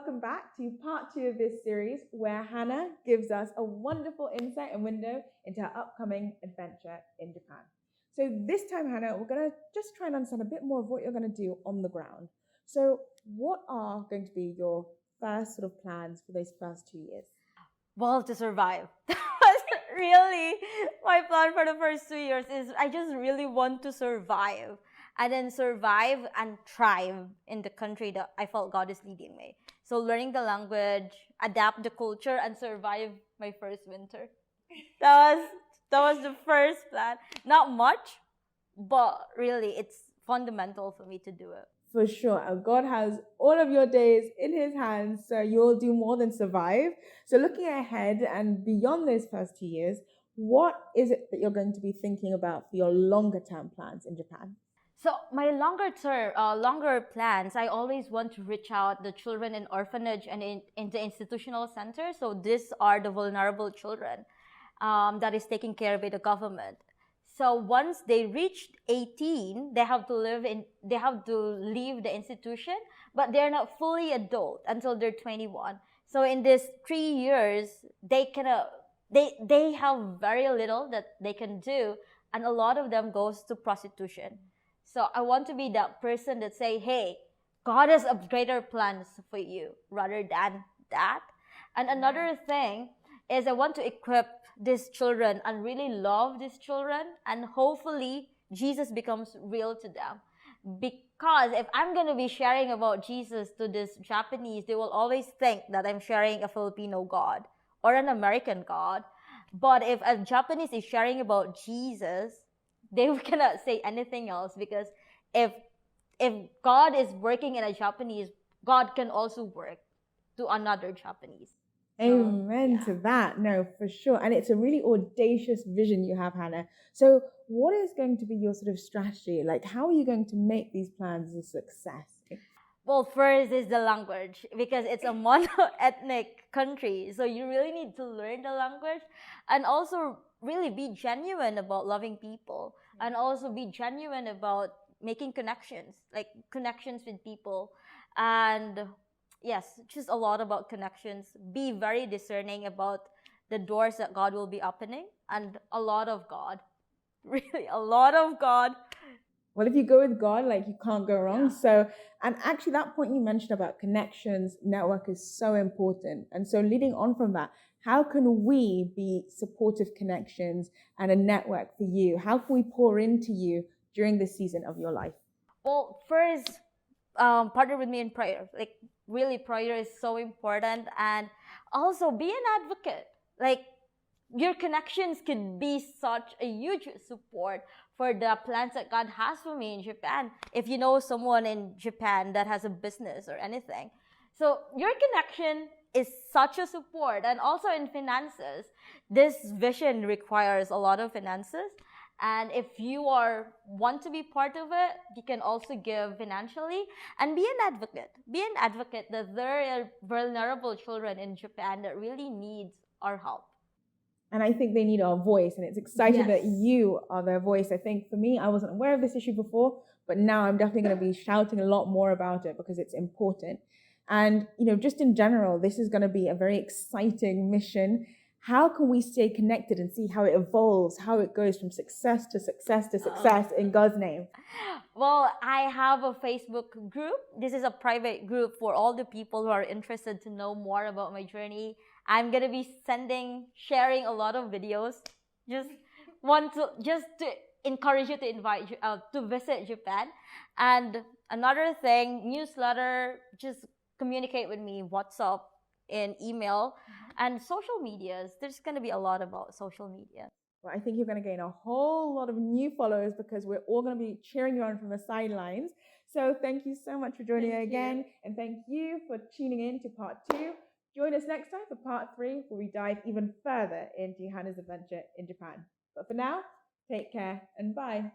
welcome back to part two of this series where Hannah gives us a wonderful insight and window into her upcoming adventure in Japan. So this time, Hannah, we're going to just try and understand a bit more of what you're going to do on the ground. So what are going to be your first sort of plans for those first 2 years? Well, to survive. Really, my plan for the first 2 years is I just really want to survive and then survive and thrive in the country that I felt God is leading me. So learning the language, adapt the culture, and survive my first winter. That was the first plan. Not much, but really it's fundamental for me to do it. For sure. God has all of your days in his hands, so you'll do more than survive. So looking ahead and beyond those first 2 years, what is it that you're going to be thinking about for your longer term plans in Japan? So my longer plans, I always want to reach out the children in orphanage and in the institutional center. So these are the vulnerable children that is taken care of by the government. So once they reach 18, they have to leave the institution, but they're not fully adult until they're 21. So in these 3 years, they have very little that they can do, and a lot of them goes to prostitution. So I want to be that person that say, hey, God has a greater plans for you rather than that. And another thing is I want to equip these children and really love these children, and hopefully Jesus becomes real to them. Because if I'm going to be sharing about Jesus to this Japanese, they will always think that I'm sharing a Filipino God or an American God. But if a Japanese is sharing about Jesus, they cannot say anything else, because if God is working in a Japanese, God can also work to another Japanese. Amen to that. No, for sure. And it's a really audacious vision you have, Hannah. So what is going to be your sort of strategy? Like, how are you going to make these plans a success? Well, first is the language, because it's a mono-ethnic country. So you really need to learn the language and also really be genuine about loving people and also be genuine about making connections, like connections with people. And yes, just a lot about connections. Be very discerning about the doors that God will be opening, and a lot of God. Really, a lot of God. Well, if you go with God, like, you can't go wrong. Yeah. So, and actually that point you mentioned about connections, network is so important. And so leading on from that, how can we be supportive connections and a network for you? How can we pour into you during this season of your life? Well, first, partner with me in prayer. Like, really, prayer is so important. And also be an advocate. Like, your connections could be such a huge support for the plans that God has for me in Japan. If you know someone in Japan that has a business or anything. So your connection is such a support. And also in finances, this vision requires a lot of finances. And if you want to be part of it, you can also give financially and be an advocate. Be an advocate that there are vulnerable children in Japan that really needs our help. And I think they need our voice, and it's exciting that you are their voice. I think for me, I wasn't aware of this issue before, but now I'm definitely going to be shouting a lot more about it because it's important. And, just in general, this is going to be a very exciting mission. How can we stay connected and see how it evolves, how it goes from success to success to success in God's name? Well, I have a Facebook group. This is a private group for all the people who are interested to know more about my journey. I'm going to be sharing a lot of videos. Just to encourage you to visit Japan. And another thing, newsletter, just communicate with me, WhatsApp, in email, and social medias. There's going to be a lot about social media. Well, I think you're going to gain a whole lot of new followers because we're all going to be cheering you on from the sidelines. So thank you so much for joining again. And thank you for tuning in to part 2. Join us next time for part 3, where we dive even further into Hannah's adventure in Japan. But for now, take care and bye.